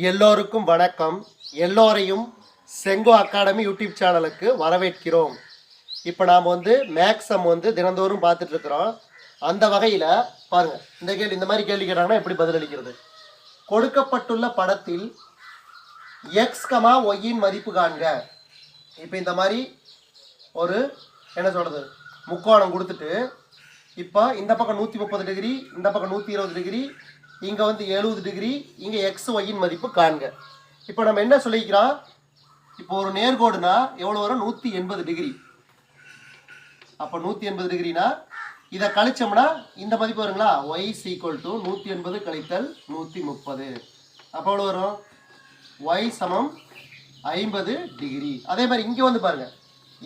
எல்லோருக்கும் வணக்கம். எல்லோரையும் செங்கோ அகாடமி யூடியூப் சேனலுக்கு வரவேற்கிறோம். இப்போ நாம் மேக்ஸ் சம் தினந்தோறும் பார்த்துட்டு இருக்கிறோம். அந்த வகையில் பாருங்கள், இந்த கேள்வி இந்த மாதிரி கேள்வி கேட்டாங்கன்னா எப்படி பதிலளிக்கிறது? கொடுக்கப்பட்டுள்ள படத்தில் எக்ஸ் கமா ஒய்யின் மதிப்பு காண்க. இப்போ இந்த மாதிரி ஒரு என்ன சொல்கிறது முக்கோணம் கொடுத்துட்டு, இப்போ இந்த பக்கம் 130 டிகிரி, இந்த பக்கம் 120 டிகிரி, இங்கே 70 டிகிரி, இங்கே எக்ஸ் ஒய்யின் மதிப்பு காண்க. இப்போ நம்ம என்ன சொல்லிக்கிறோம்? இப்போ ஒரு நேர்கோடுனா எவ்வளோ வரும்? 180 டிகிரி. அப்போ 180 டிகிரினா இதை கழிச்சோம்னா இந்த மதிப்பு வருங்களா? ஒய் ஈக்குவல் டு 180 கழித்தல் 130. அப்போ எவ்வளோ வரும்? ஒய் சமம் 50 டிகிரி. அதே மாதிரி இங்கே பாருங்கள்,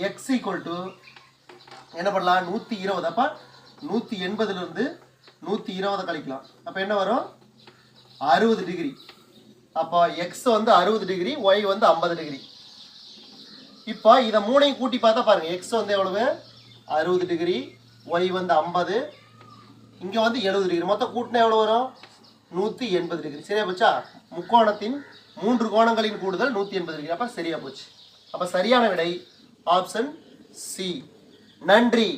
எக்ஸ் ஈக்குவல் டு என்ன பண்ணலாம்? 120. அப்போ 180லேருந்து 120 கழிக்கலாம். அப்போ என்ன வரும்? 60 டிகிரி. அப்போ எக்ஸ் 60 டிகிரி, ஒய் 50 டிகிரி. இப்போ இதை மூணையும் கூட்டி பார்த்தா பாருங்கள், எக்ஸ் எவ்வளவு? 60 டிகிரி, ஒய் 50, இங்கே 70 டிகிரி. மொத்தம் கூட்டினா எவ்வளோ வரும்? 180 டிகிரி. சரியா போச்சா? முக்கோணத்தின் 3 கோணங்களின் கூடுதல் 180 டிகிரி. அப்போ சரியா போச்சு. அப்போ சரியான விடை ஆப்ஷன் சி. நன்றி.